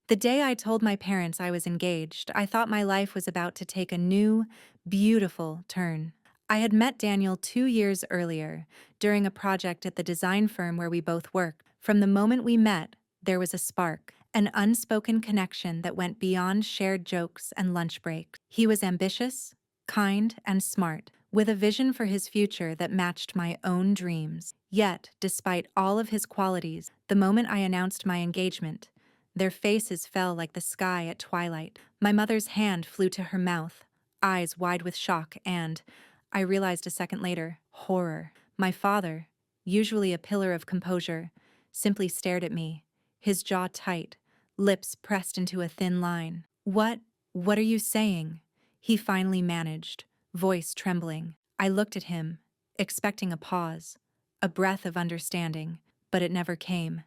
The day I told my parents I was engaged, I thought my life was about to take a new, beautiful turn. I had met Daniel 2 years earlier, during a project at the design firm where we both worked. From the moment we met, there was a spark, an unspoken connection that went beyond shared jokes and lunch breaks. He was ambitious, kind, and smart, with a vision for his future that matched my own dreams. Yet, despite all of his qualities, the moment I announced my engagement, their faces fell like the sky at twilight. My mother's hand flew to her mouth, eyes wide with shock and, I realized a second later, horror. My father, usually a pillar of composure, simply stared at me, his jaw tight, lips pressed into a thin line. What are you saying? He finally managed, voice trembling. I looked at him, expecting a pause, a breath of understanding, but it never came.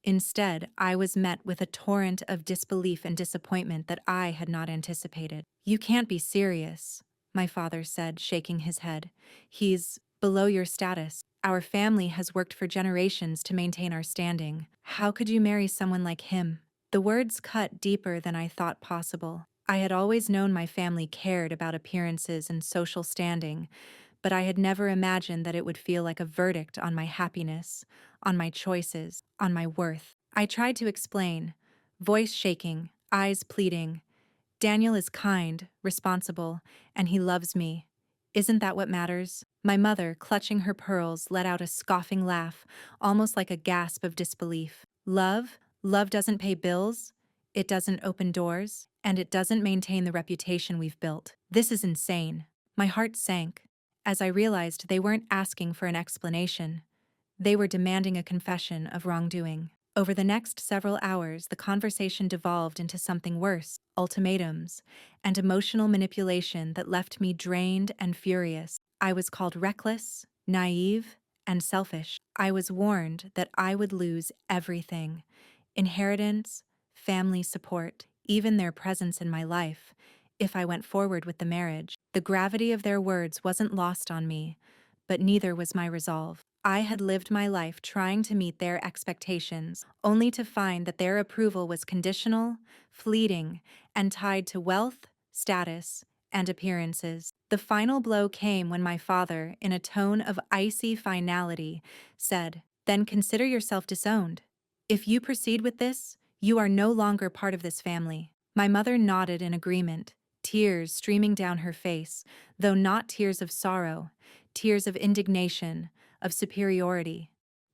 Instead, I was met with a torrent of disbelief and disappointment that I had not anticipated. "You can't be serious," my father said, shaking his head. "He's below your status. Our family has worked for generations to maintain our standing. How could you marry someone like him?" The words cut deeper than I thought possible. I had always known my family cared about appearances and social standing, but I had never imagined that it would feel like a verdict on my happiness, on my choices, on my worth. I tried to explain, voice shaking, eyes pleading. "Daniel is kind, responsible, and he loves me. Isn't that what matters?" My mother, clutching her pearls, let out a scoffing laugh, almost like a gasp of disbelief. "Love? Love doesn't pay bills, it doesn't open doors, and it doesn't maintain the reputation we've built. This is insane." My heart sank, as I realized they weren't asking for an explanation. They were demanding a confession of wrongdoing. Over the next several hours, the conversation devolved into something worse: ultimatums and emotional manipulation that left me drained and furious. I was called reckless, naive, and selfish. I was warned that I would lose everything: inheritance, family support, even their presence in my life, if I went forward with the marriage. The gravity of their words wasn't lost on me, but neither was my resolve. I had lived my life trying to meet their expectations, only to find that their approval was conditional, fleeting, and tied to wealth, status, and appearances. The final blow came when my father, in a tone of icy finality, said, "Then consider yourself disowned. If you proceed with this, you are no longer part of this family." My mother nodded in agreement, tears streaming down her face, though not tears of sorrow, tears of indignation, of superiority.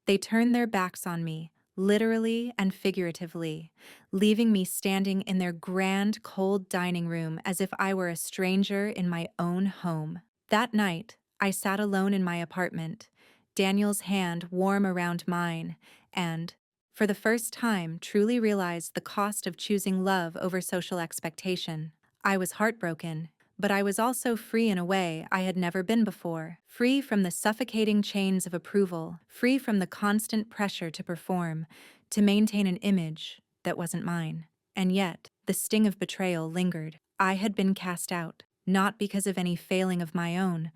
They turned their backs on me, literally and figuratively, leaving me standing in their grand, cold dining room as if I were a stranger in my own home. That night, I sat alone in my apartment, Daniel's hand warm around mine, and, for the first time, truly realized the cost of choosing love over social expectation. I was heartbroken, but I was also free in a way I had never been before. Free from the suffocating chains of approval, free from the constant pressure to perform, to maintain an image that wasn't mine. And yet, the sting of betrayal lingered. I had been cast out, not because of any failing of my own,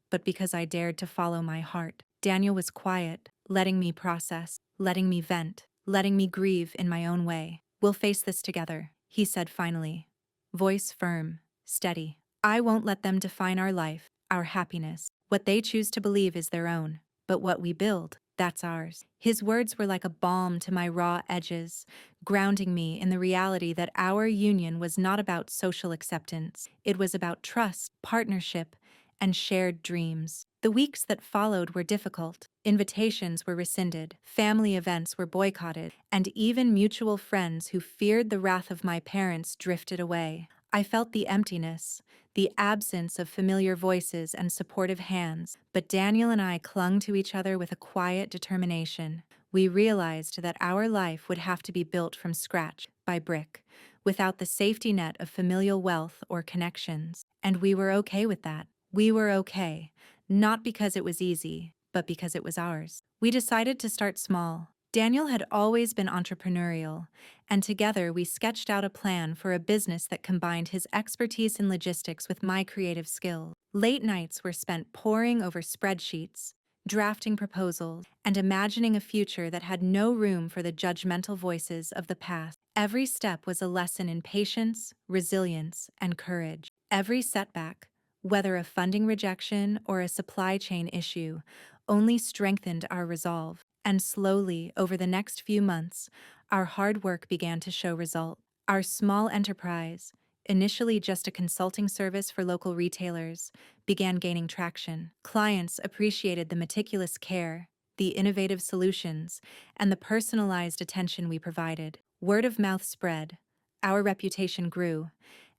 but because I dared to follow my heart. Daniel was quiet, letting me process, letting me vent, letting me grieve in my own way. "We'll face this together," he said finally, voice firm, steady. "I won't let them define our life, our happiness. What they choose to believe is their own, but what we build, that's ours." His words were like a balm to my raw edges, grounding me in the reality that our union was not about social acceptance. It was about trust, partnership, and shared dreams. The weeks that followed were difficult. Invitations were rescinded, family events were boycotted, and even mutual friends who feared the wrath of my parents drifted away. I felt the emptiness, the absence of familiar voices and supportive hands, but Daniel and I clung to each other with a quiet determination. We realized that our life would have to be built from scratch, by brick, without the safety net of familial wealth or connections. And we were okay with that. We were okay, not because it was easy, but because it was ours. We decided to start small. Daniel had always been entrepreneurial, and together we sketched out a plan for a business that combined his expertise in logistics with my creative skills. Late nights were spent poring over spreadsheets, drafting proposals, and imagining a future that had no room for the judgmental voices of the past. Every step was a lesson in patience, resilience, and courage. Every setback, whether a funding rejection or a supply chain issue, only strengthened our resolve. And slowly, over the next few months, our hard work began to show results. Our small enterprise, initially just a consulting service for local retailers, began gaining traction. Clients appreciated the meticulous care, the innovative solutions, and the personalized attention we provided. Word of mouth spread, our reputation grew,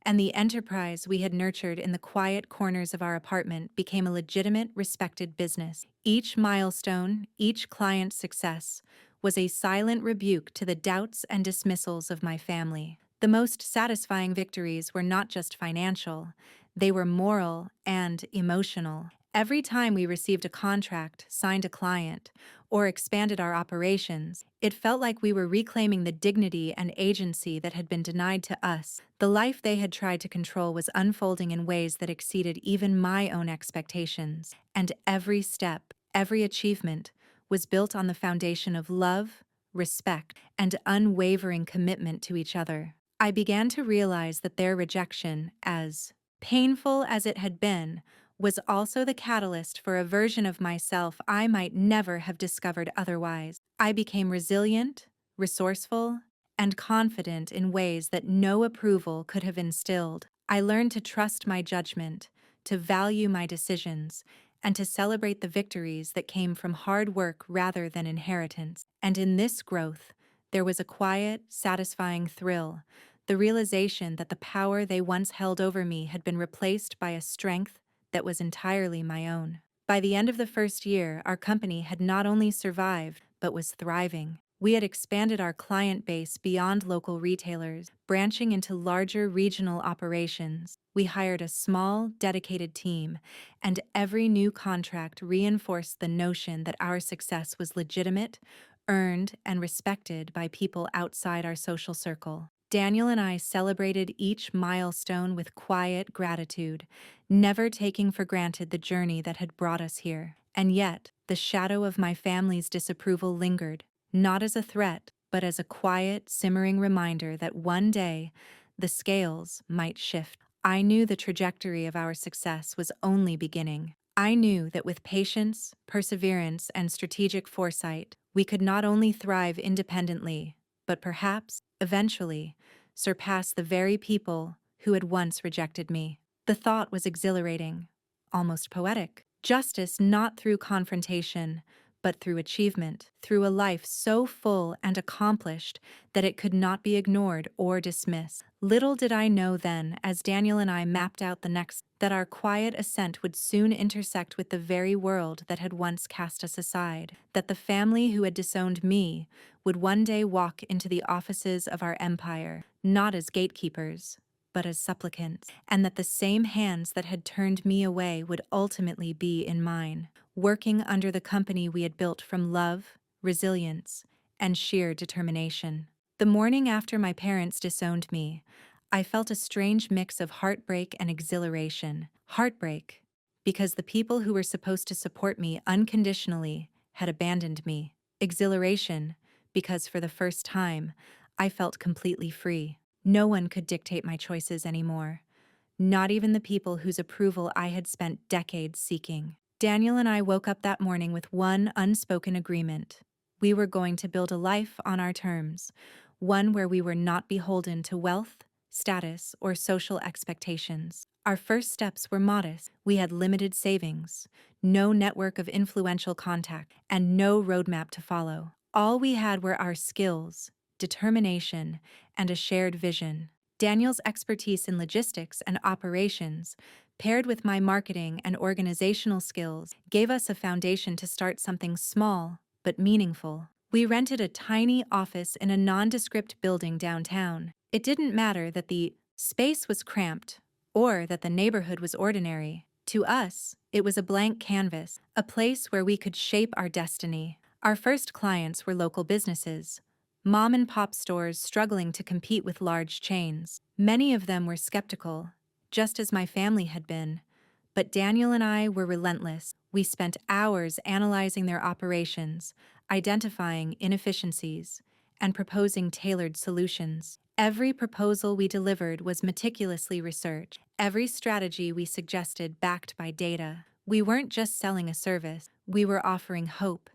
and the enterprise we had nurtured in the quiet corners of our apartment became a legitimate, respected business. Each milestone, each client's success, was a silent rebuke to the doubts and dismissals of my family. The most satisfying victories were not just financial, they were moral and emotional. Every time we received a contract, signed a client, or expanded our operations, it felt like we were reclaiming the dignity and agency that had been denied to us. The life they had tried to control was unfolding in ways that exceeded even my own expectations. And every step, every achievement, was built on the foundation of love, respect, and unwavering commitment to each other. I began to realize that their rejection, as painful as it had been, was also the catalyst for a version of myself I might never have discovered otherwise. I became resilient, resourceful, and confident in ways that no approval could have instilled. I learned to trust my judgment, to value my decisions, and to celebrate the victories that came from hard work rather than inheritance. And in this growth, there was a quiet, satisfying thrill, the realization that the power they once held over me had been replaced by a strength that was entirely my own. By the end of the first year, our company had not only survived, but was thriving. We had expanded our client base beyond local retailers, branching into larger regional operations. We hired a small, dedicated team, and every new contract reinforced the notion that our success was legitimate, earned, and respected by people outside our social circle. Daniel and I celebrated each milestone with quiet gratitude, never taking for granted the journey that had brought us here. And yet, the shadow of my family's disapproval lingered, not as a threat, but as a quiet, simmering reminder that one day, the scales might shift. I knew the trajectory of our success was only beginning. I knew that with patience, perseverance, and strategic foresight, we could not only thrive independently, but perhaps, eventually, surpass the very people who had once rejected me. The thought was exhilarating, almost poetic. Justice not through confrontation, but through achievement, through a life so full and accomplished that it could not be ignored or dismissed. Little did I know then, as Daniel and I mapped out the next, that our quiet ascent would soon intersect with the very world that had once cast us aside, that the family who had disowned me would one day walk into the offices of our empire, not as gatekeepers, but as supplicants, and that the same hands that had turned me away would ultimately be in mine, working under the company we had built from love, resilience, and sheer determination. The morning after my parents disowned me, I felt a strange mix of heartbreak and exhilaration. Heartbreak, because the people who were supposed to support me unconditionally had abandoned me. Exhilaration, because for the first time, I felt completely free. No one could dictate my choices anymore, not even the people whose approval I had spent decades seeking. Daniel and I woke up that morning with one unspoken agreement. We were going to build a life on our terms, one where we were not beholden to wealth, status, or social expectations. Our first steps were modest. We had limited savings, no network of influential contact, and no roadmap to follow. All we had were our skills, determination, and a shared vision. Daniel's expertise in logistics and operations, paired with my marketing and organizational skills, gave us a foundation to start something small but meaningful. We rented a tiny office in a nondescript building downtown. It didn't matter that the space was cramped or that the neighborhood was ordinary. To us, it was a blank canvas, a place where we could shape our destiny. Our first clients were local businesses, mom-and-pop stores struggling to compete with large chains. Many of them were skeptical, just as my family had been. But Daniel and I were relentless. We spent hours analyzing their operations, identifying inefficiencies, and proposing tailored solutions. Every proposal we delivered was meticulously researched, every strategy we suggested backed by data. We weren't just selling a service, we were offering hope,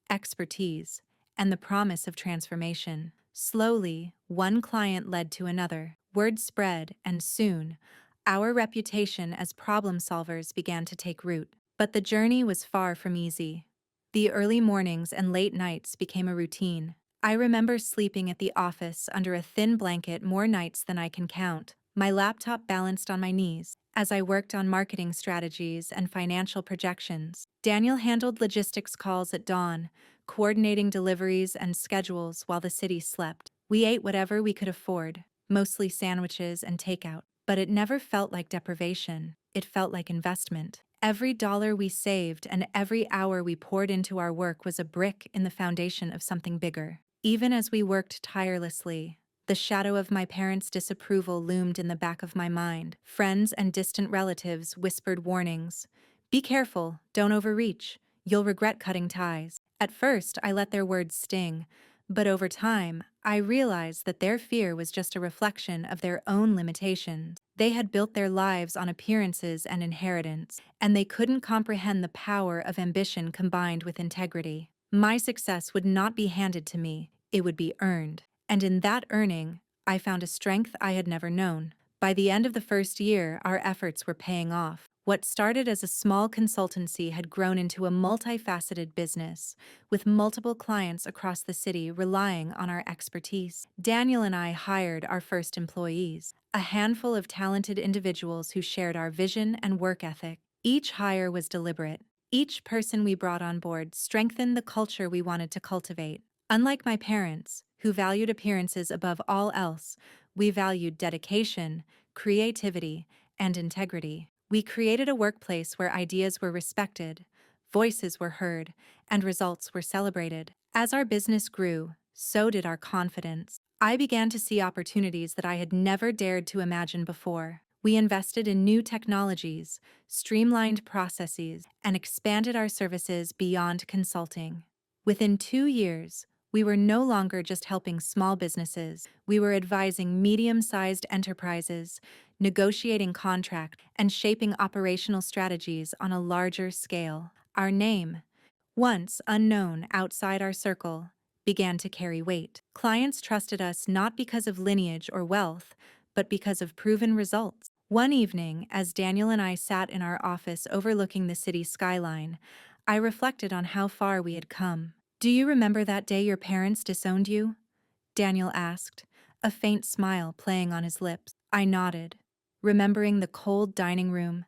expertise, and the promise of transformation. Slowly, one client led to another. Word spread, and soon, our reputation as problem solvers began to take root. But the journey was far from easy. The early mornings and late nights became a routine. I remember sleeping at the office under a thin blanket more nights than I can count, my laptop balanced on my knees, as I worked on marketing strategies and financial projections. Daniel handled logistics calls at dawn, coordinating deliveries and schedules while the city slept. We ate whatever we could afford, mostly sandwiches and takeout, but it never felt like deprivation. It felt like investment. Every dollar we saved and every hour we poured into our work was a brick in the foundation of something bigger. Even as we worked tirelessly, the shadow of my parents' disapproval loomed in the back of my mind. Friends and distant relatives whispered warnings. Be careful, don't overreach. You'll regret cutting ties. At first, I let their words sting, but over time, I realized that their fear was just a reflection of their own limitations. They had built their lives on appearances and inheritance, and they couldn't comprehend the power of ambition combined with integrity. My success would not be handed to me, it would be earned. And in that earning, I found a strength I had never known. By the end of the first year, our efforts were paying off. What started as a small consultancy had grown into a multifaceted business, with multiple clients across the city relying on our expertise. Daniel and I hired our first employees, a handful of talented individuals who shared our vision and work ethic. Each hire was deliberate. Each person we brought on board strengthened the culture we wanted to cultivate. Unlike my parents, who valued appearances above all else, we valued dedication, creativity, and integrity. We created a workplace where ideas were respected, voices were heard, and results were celebrated. As our business grew, so did our confidence. I began to see opportunities that I had never dared to imagine before. We invested in new technologies, streamlined processes, and expanded our services beyond consulting. Within 2 years, we were no longer just helping small businesses. We were advising medium-sized enterprises, negotiating contracts, and shaping operational strategies on a larger scale. Our name, once unknown outside our circle, began to carry weight. Clients trusted us not because of lineage or wealth, but because of proven results. One evening, as Daniel and I sat in our office overlooking the city skyline, I reflected on how far we had come. Do you remember that day your parents disowned you? Daniel asked, a faint smile playing on his lips. I nodded, remembering the cold dining room,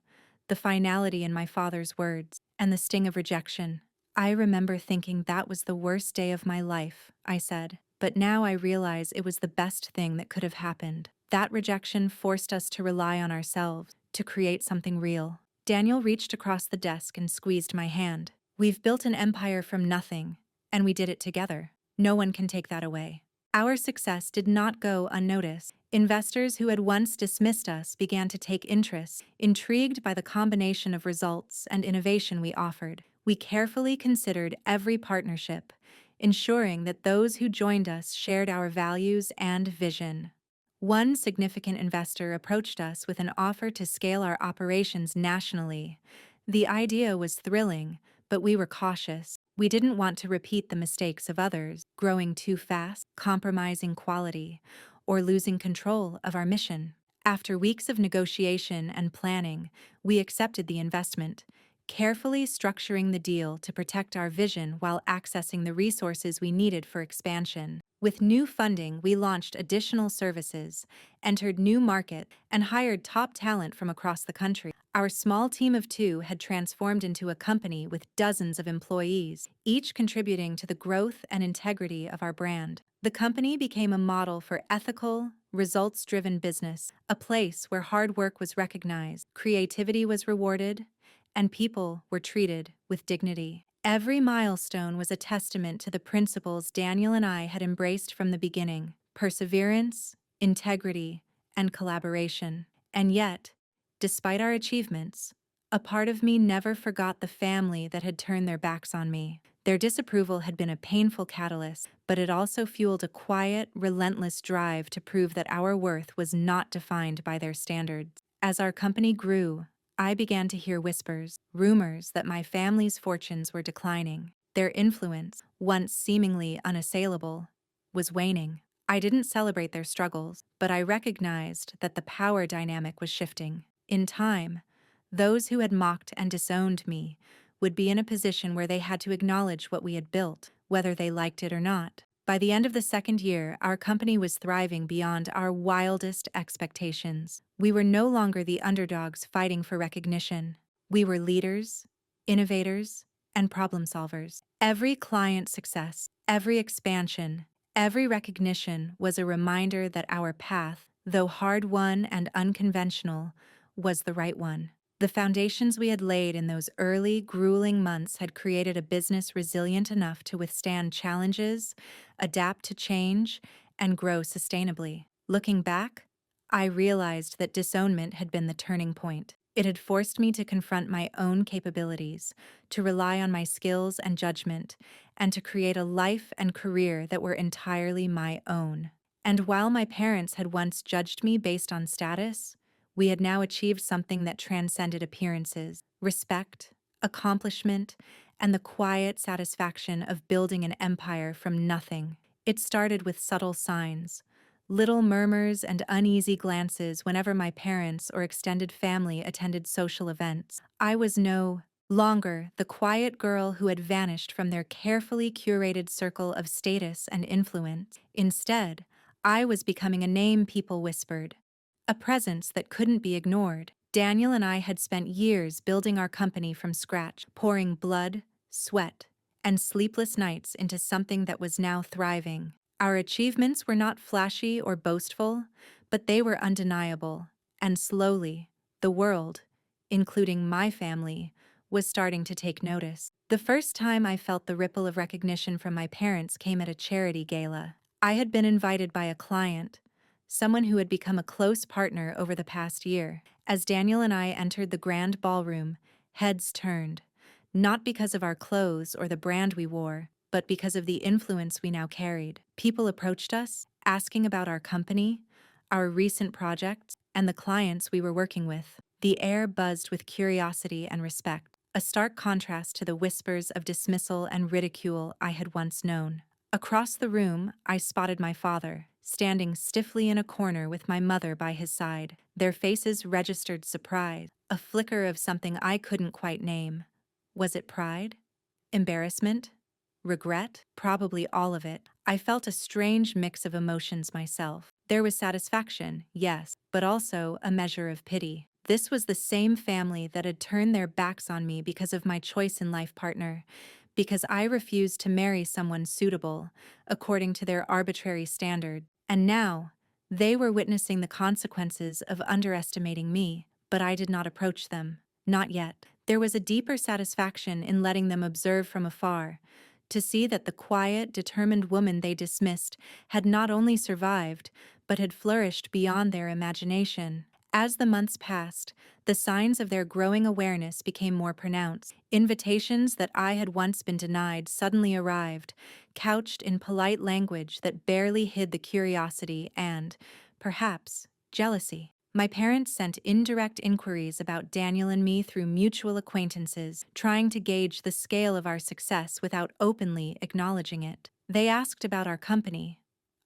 the finality in my father's words, and the sting of rejection. I remember thinking that was the worst day of my life, I said, but now I realize it was the best thing that could have happened. That rejection forced us to rely on ourselves, to create something real. Daniel reached across the desk and squeezed my hand. We've built an empire from nothing, and we did it together. No one can take that away. Our success did not go unnoticed. Investors who had once dismissed us began to take interest, intrigued by the combination of results and innovation we offered. We carefully considered every partnership, ensuring that those who joined us shared our values and vision. One significant investor approached us with an offer to scale our operations nationally. The idea was thrilling, but we were cautious. We didn't want to repeat the mistakes of others, growing too fast, compromising quality, or losing control of our mission. After weeks of negotiation and planning, we accepted the investment, carefully structuring the deal to protect our vision while accessing the resources we needed for expansion. With new funding, we launched additional services, entered new markets, and hired top talent from across the country. Our small team of 2 had transformed into a company with dozens of employees, each contributing to the growth and integrity of our brand. The company became a model for ethical, results-driven business, a place where hard work was recognized, creativity was rewarded, and people were treated with dignity. Every milestone was a testament to the principles Daniel and I had embraced from the beginning: perseverance, integrity, and collaboration. And yet, despite our achievements, a part of me never forgot the family that had turned their backs on me. Their disapproval had been a painful catalyst, but it also fueled a quiet, relentless drive to prove that our worth was not defined by their standards. As our company grew, I began to hear whispers, rumors that my family's fortunes were declining. Their influence, once seemingly unassailable, was waning. I didn't celebrate their struggles, but I recognized that the power dynamic was shifting. In time, those who had mocked and disowned me would be in a position where they had to acknowledge what we had built, whether they liked it or not. By the end of the second year, our company was thriving beyond our wildest expectations. We were no longer the underdogs fighting for recognition. We were leaders, innovators, and problem solvers. Every client success, every expansion, every recognition was a reminder that our path, though hard-won and unconventional, was the right one. The foundations we had laid in those early, grueling months had created a business resilient enough to withstand challenges, adapt to change, and grow sustainably. Looking back, I realized that disownment had been the turning point. It had forced me to confront my own capabilities, to rely on my skills and judgment, and to create a life and career that were entirely my own. And while my parents had once judged me based on status, we had now achieved something that transcended appearances: respect, accomplishment, and the quiet satisfaction of building an empire from nothing. It started with subtle signs, little murmurs and uneasy glances whenever my parents or extended family attended social events. I was no longer the quiet girl who had vanished from their carefully curated circle of status and influence. Instead, I was becoming a name people whispered, a presence that couldn't be ignored. Daniel and I had spent years building our company from scratch, pouring blood, sweat, and sleepless nights into something that was now thriving. Our achievements were not flashy or boastful, but they were undeniable, and slowly, the world, including my family, was starting to take notice. The first time I felt the ripple of recognition from my parents came at a charity gala. I had been invited by a client, someone who had become a close partner over the past year. As Daniel and I entered the grand ballroom, heads turned, not because of our clothes or the brand we wore, but because of the influence we now carried. People approached us, asking about our company, our recent projects, and the clients we were working with. The air buzzed with curiosity and respect, a stark contrast to the whispers of dismissal and ridicule I had once known. Across the room, I spotted my father, standing stiffly in a corner with my mother by his side. Their faces registered surprise, a flicker of something I couldn't quite name. Was it pride? Embarrassment? Regret? Probably all of it. I felt a strange mix of emotions myself. There was satisfaction, yes, but also a measure of pity. This was the same family that had turned their backs on me because of my choice in life partner, because I refused to marry someone suitable, according to their arbitrary standard. And now, they were witnessing the consequences of underestimating me, but I did not approach them. Not yet. There was a deeper satisfaction in letting them observe from afar, to see that the quiet, determined woman they dismissed had not only survived, but had flourished beyond their imagination. As the months passed, the signs of their growing awareness became more pronounced. Invitations that I had once been denied suddenly arrived, couched in polite language that barely hid the curiosity and, perhaps, jealousy. My parents sent indirect inquiries about Daniel and me through mutual acquaintances, trying to gauge the scale of our success without openly acknowledging it. They asked about our company,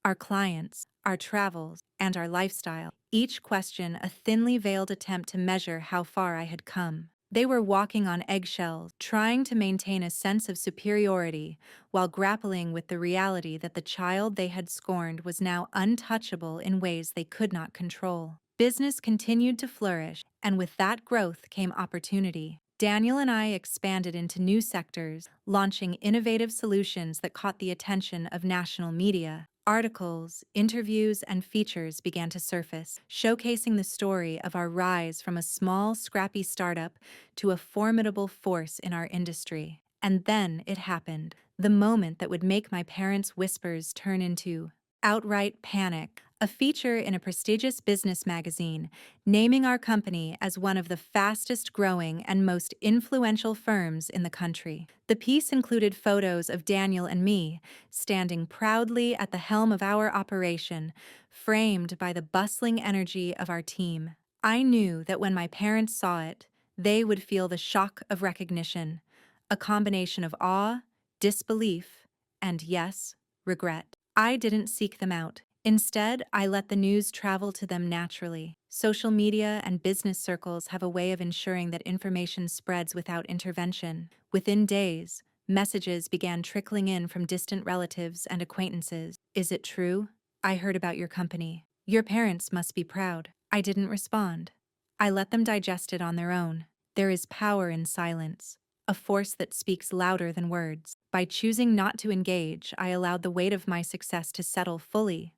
our clients, our travels, and our lifestyle, each question a thinly veiled attempt to measure how far I had come. They were walking on eggshells, trying to maintain a sense of superiority while grappling with the reality that the child they had scorned was now untouchable in ways they could not control. Business continued to flourish, and with that growth came opportunity. Daniel and I expanded into new sectors, launching innovative solutions that caught the attention of national media. Articles, interviews, and features began to surface, showcasing the story of our rise from a small, scrappy startup to a formidable force in our industry. And then it happened, the moment that would make my parents' whispers turn into outright panic. a feature in a prestigious business magazine, naming our company as one of the fastest growing and most influential firms in the country. The piece included photos of Daniel and me, standing proudly at the helm of our operation, framed by the bustling energy of our team. I knew that when my parents saw it, they would feel the shock of recognition, a combination of awe, disbelief, and yes, regret. I didn't seek them out. Instead, I let the news travel to them naturally. Social media and business circles have a way of ensuring that information spreads without intervention. Within days, messages began trickling in from distant relatives and acquaintances. Is it true? I heard about your company. Your parents must be proud. I didn't respond. I let them digest it on their own. There is power in silence, a force that speaks louder than words. By choosing not to engage, I allowed the weight of my success to settle fully,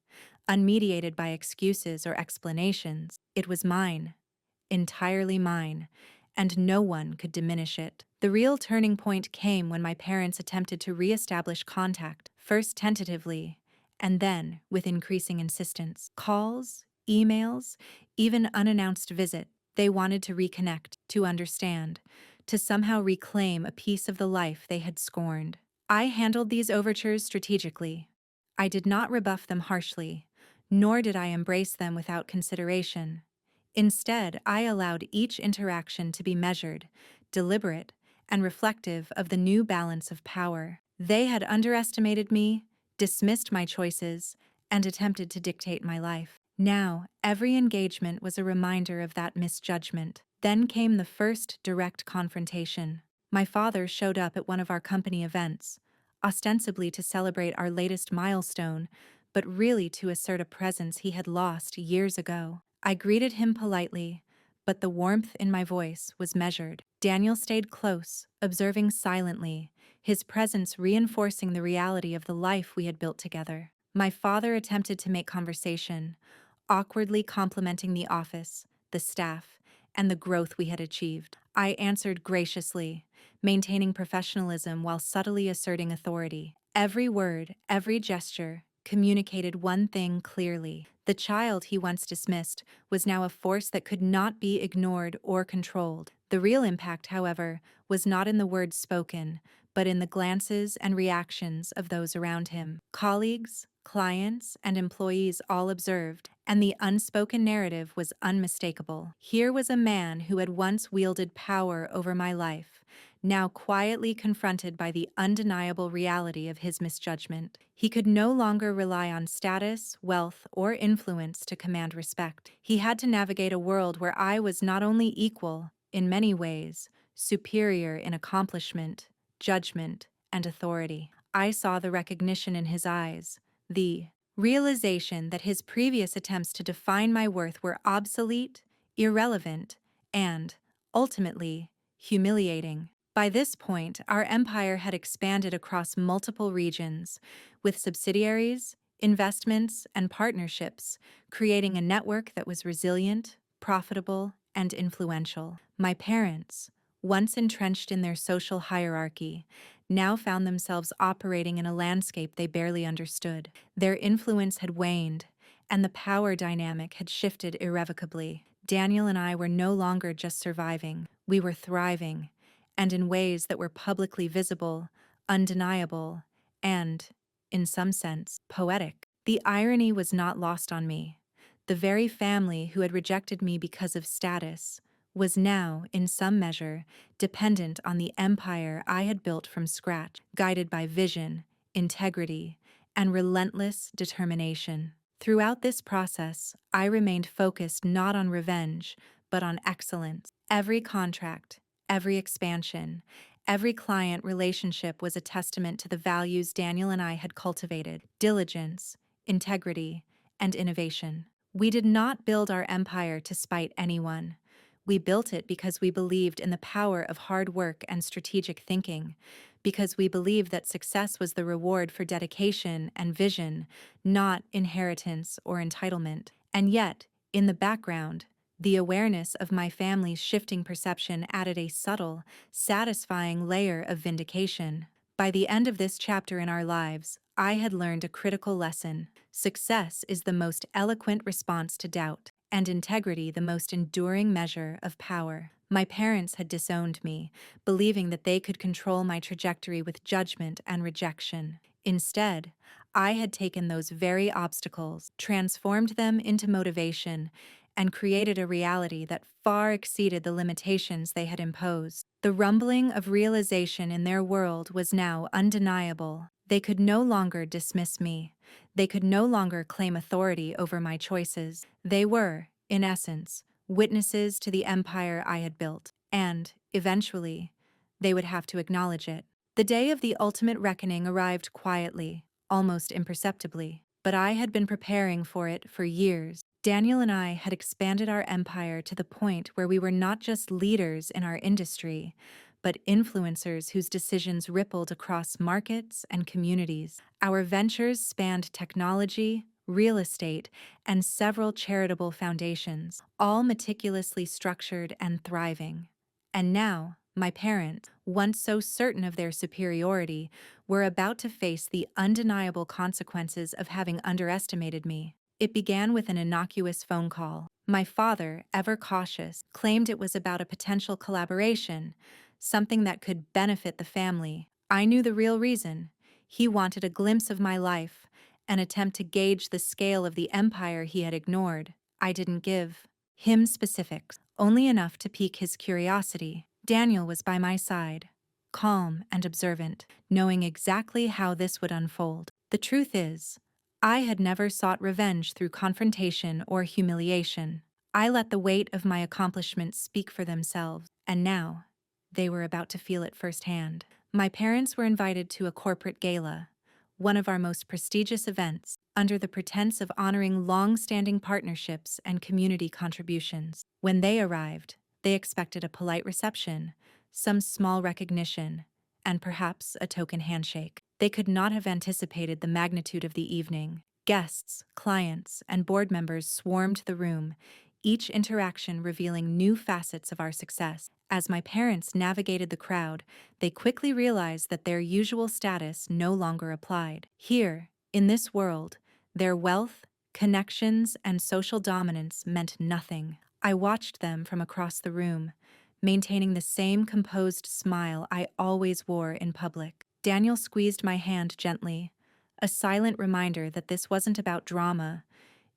unmediated by excuses or explanations. It was mine, entirely mine, and no one could diminish it. The real turning point came when my parents attempted to re-establish contact, first tentatively, and then with increasing insistence. Calls, emails, even unannounced visits. They wanted to reconnect, to understand, to somehow reclaim a piece of the life they had scorned. I handled these overtures strategically. I did not rebuff them harshly, nor did I embrace them without consideration. Instead, I allowed each interaction to be measured, deliberate, and reflective of the new balance of power. They had underestimated me, dismissed my choices, and attempted to dictate my life. Now, every engagement was a reminder of that misjudgment. Then came the first direct confrontation. My father showed up at one of our company events, ostensibly to celebrate our latest milestone, but really to assert a presence he had lost years ago. I greeted him politely, but the warmth in my voice was measured. Daniel stayed close, observing silently, his presence reinforcing the reality of the life we had built together. My father attempted to make conversation, awkwardly complimenting the office, the staff, and the growth we had achieved. I answered graciously, maintaining professionalism while subtly asserting authority. Every word, every gesture, communicated one thing clearly. The child he once dismissed was now a force that could not be ignored or controlled. The real impact, however, was not in the words spoken, but in the glances and reactions of those around him. Colleagues, clients, and employees all observed, and the unspoken narrative was unmistakable. Here was a man who had once wielded power over my life, now quietly confronted by the undeniable reality of his misjudgment. He could no longer rely on status, wealth, or influence to command respect. He had to navigate a world where I was not only equal, in many ways, superior in accomplishment, judgment, and authority. I saw the recognition in his eyes, the realization that his previous attempts to define my worth were obsolete, irrelevant, and, ultimately, humiliating. By this point, our empire had expanded across multiple regions, with subsidiaries, investments, and partnerships, creating a network that was resilient, profitable, and influential. My parents, once entrenched in their social hierarchy, now found themselves operating in a landscape they barely understood. Their influence had waned, and the power dynamic had shifted irrevocably. Daniel and I were no longer just surviving, we were thriving, and in ways that were publicly visible, undeniable, and, in some sense, poetic. The irony was not lost on me. The very family who had rejected me because of status was now, in some measure, dependent on the empire I had built from scratch, guided by vision, integrity, and relentless determination. Throughout this process, I remained focused not on revenge, but on excellence. Every contract, every expansion, every client relationship was a testament to the values Daniel and I had cultivated: diligence, integrity, and innovation. We did not build our empire to spite anyone. We built it because we believed in the power of hard work and strategic thinking, because we believed that success was the reward for dedication and vision, not inheritance or entitlement. And yet, in the background, the awareness of my family's shifting perception added a subtle, satisfying layer of vindication. By the end of this chapter in our lives, I had learned a critical lesson. Success is the most eloquent response to doubt, and integrity the most enduring measure of power. My parents had disowned me, believing that they could control my trajectory with judgment and rejection. Instead, I had taken those very obstacles, transformed them into motivation, and created a reality that far exceeded the limitations they had imposed. The rumbling of realization in their world was now undeniable. They could no longer dismiss me. They could no longer claim authority over my choices. They were, in essence, witnesses to the empire I had built, and, eventually, they would have to acknowledge it. The day of the ultimate reckoning arrived quietly, almost imperceptibly, but I had been preparing for it for years. Daniel and I had expanded our empire to the point where we were not just leaders in our industry, but influencers whose decisions rippled across markets and communities. Our ventures spanned technology, real estate, and several charitable foundations, all meticulously structured and thriving. And now, my parents, once so certain of their superiority, were about to face the undeniable consequences of having underestimated me. It began with an innocuous phone call. My father, ever cautious, claimed it was about a potential collaboration, something that could benefit the family. I knew the real reason. He wanted a glimpse of my life, an attempt to gauge the scale of the empire he had ignored. I didn't give him specifics, only enough to pique his curiosity. Daniel was by my side, calm and observant, knowing exactly how this would unfold. The truth is, I had never sought revenge through confrontation or humiliation. I let the weight of my accomplishments speak for themselves, and now, they were about to feel it firsthand. My parents were invited to a corporate gala, one of our most prestigious events, under the pretense of honoring long-standing partnerships and community contributions. When they arrived, they expected a polite reception, some small recognition, and perhaps a token handshake. They could not have anticipated the magnitude of the evening. Guests, clients, and board members swarmed the room, each interaction revealing new facets of our success. As my parents navigated the crowd, they quickly realized that their usual status no longer applied. Here, in this world, their wealth, connections, and social dominance meant nothing. I watched them from across the room, maintaining the same composed smile I always wore in public. Daniel squeezed my hand gently, a silent reminder that this wasn't about drama,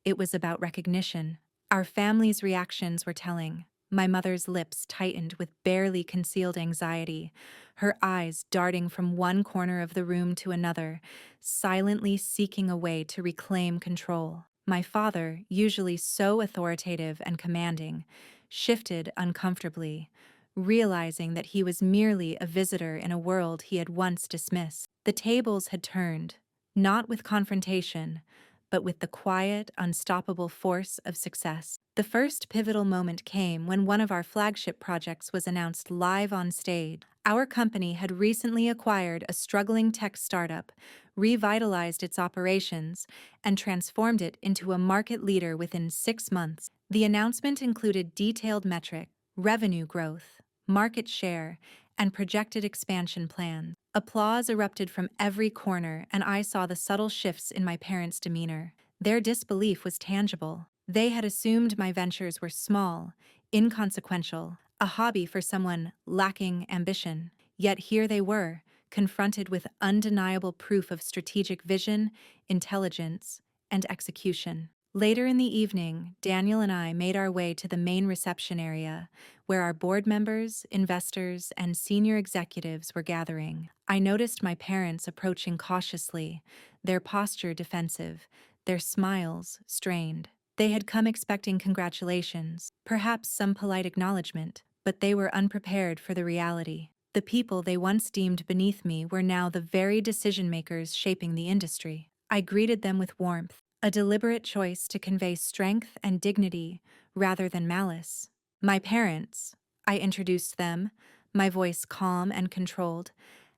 it was about recognition. Our family's reactions were telling. My mother's lips tightened with barely concealed anxiety, her eyes darting from one corner of the room to another, silently seeking a way to reclaim control. My father, usually so authoritative and commanding, shifted uncomfortably, realizing that he was merely a visitor in a world he had once dismissed. The tables had turned, not with confrontation, but with the quiet, unstoppable force of success. The first pivotal moment came when one of our flagship projects was announced live on stage. Our company had recently acquired a struggling tech startup, revitalized its operations, and transformed it into a market leader within 6 months. The announcement included detailed metrics, revenue growth, market share, and projected expansion plans. Applause erupted from every corner, and I saw the subtle shifts in my parents' demeanor. Their disbelief was tangible. They had assumed my ventures were small, inconsequential, a hobby for someone lacking ambition. Yet here they were, confronted with undeniable proof of strategic vision, intelligence, and execution. Later in the evening, Daniel and I made our way to the main reception area, where our board members, investors, and senior executives were gathering. I noticed my parents approaching cautiously, their posture defensive, their smiles strained. They had come expecting congratulations, perhaps some polite acknowledgement, but they were unprepared for the reality. The people they once deemed beneath me were now the very decision-makers shaping the industry. I greeted them with warmth, a deliberate choice to convey strength and dignity rather than malice. My parents, I introduced them, my voice calm and controlled,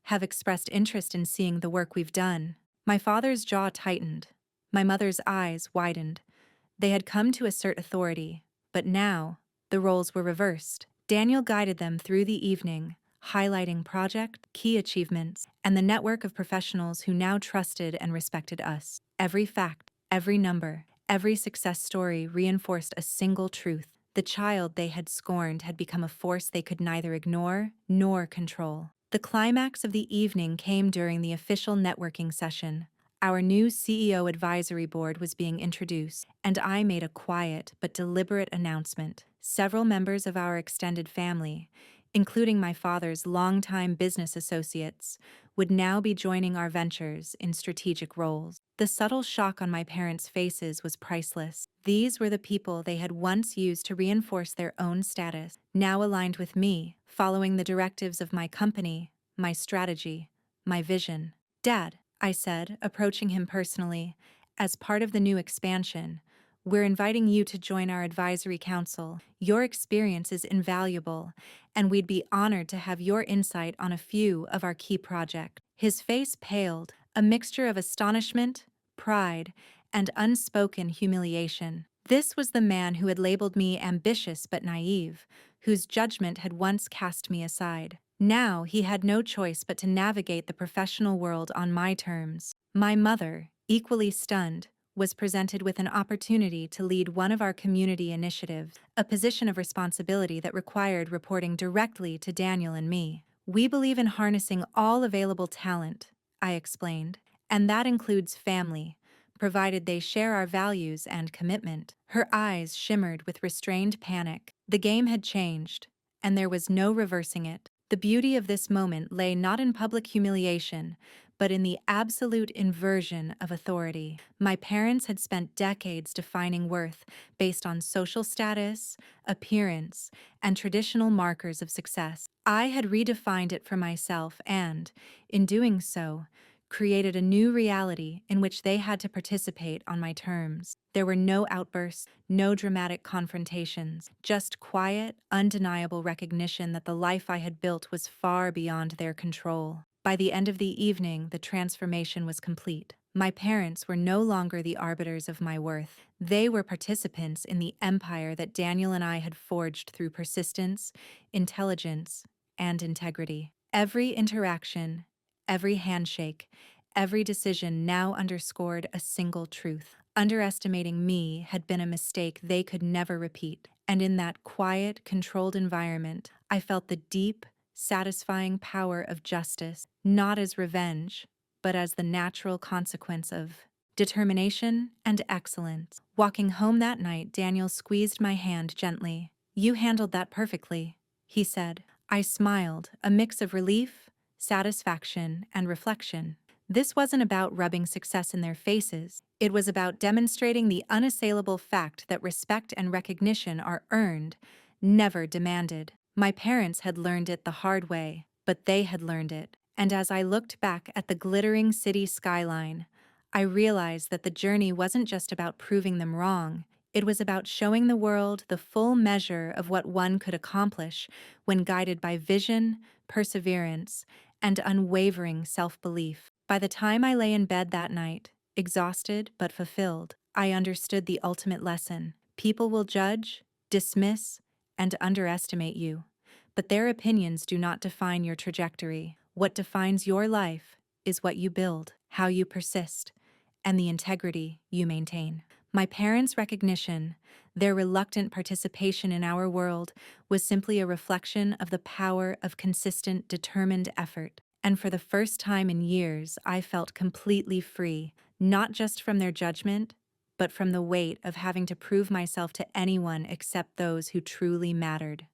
have expressed interest in seeing the work we've done. My father's jaw tightened. My mother's eyes widened. They had come to assert authority, but now the roles were reversed. Daniel guided them through the evening, highlighting project, key achievements, and the network of professionals who now trusted and respected us. Every fact, every number, every success story reinforced a single truth. The child they had scorned had become a force they could neither ignore nor control. The climax of the evening came during the official networking session. Our new CEO advisory board was being introduced, and I made a quiet but deliberate announcement. Several members of our extended family, including my father's longtime business associates, would now be joining our ventures in strategic roles. The subtle shock on my parents' faces was priceless. These were the people they had once used to reinforce their own status, now aligned with me, following the directives of my company, my strategy, my vision. "Dad," I said, approaching him personally, "as part of the new expansion, we're inviting you to join our advisory council. Your experience is invaluable, and we'd be honored to have your insight on a few of our key projects." His face paled, a mixture of astonishment, pride, and unspoken humiliation. This was the man who had labeled me ambitious but naive, whose judgment had once cast me aside. Now he had no choice but to navigate the professional world on my terms. My mother, equally stunned, was presented with an opportunity to lead one of our community initiatives, a position of responsibility that required reporting directly to Daniel and me. "We believe in harnessing all available talent," I explained, "and that includes family, provided they share our values and commitment." Her eyes shimmered with restrained panic. The game had changed, and there was no reversing it. The beauty of this moment lay not in public humiliation, but in the absolute inversion of authority. My parents had spent decades defining worth based on social status, appearance, and traditional markers of success. I had redefined it for myself and, in doing so, created a new reality in which they had to participate on my terms. There were no outbursts, no dramatic confrontations, just quiet, undeniable recognition that the life I had built was far beyond their control. By the end of the evening, the transformation was complete. My parents were no longer the arbiters of my worth. They were participants in the empire that Daniel and I had forged through persistence, intelligence, and integrity. Every interaction, every handshake, every decision now underscored a single truth. Underestimating me had been a mistake they could never repeat. And in that quiet, controlled environment, I felt the deep, satisfying power of justice, not as revenge, but as the natural consequence of determination and excellence. Walking home that night, Daniel squeezed my hand gently. "You handled that perfectly," he said. I smiled, a mix of relief, satisfaction, and reflection. This wasn't about rubbing success in their faces. It was about demonstrating the unassailable fact that respect and recognition are earned, never demanded. My parents had learned it the hard way, but they had learned it. And as I looked back at the glittering city skyline, I realized that the journey wasn't just about proving them wrong. It was about showing the world the full measure of what one could accomplish when guided by vision, perseverance, and unwavering self-belief. By the time I lay in bed that night, exhausted but fulfilled, I understood the ultimate lesson. People will judge, dismiss, and underestimate you, but their opinions do not define your trajectory. What defines your life is what you build, how you persist, and the integrity you maintain. My parents' recognition, their reluctant participation in our world, was simply a reflection of the power of consistent, determined effort. And for the first time in years, I felt completely free, not just from their judgment, but from the weight of having to prove myself to anyone except those who truly mattered.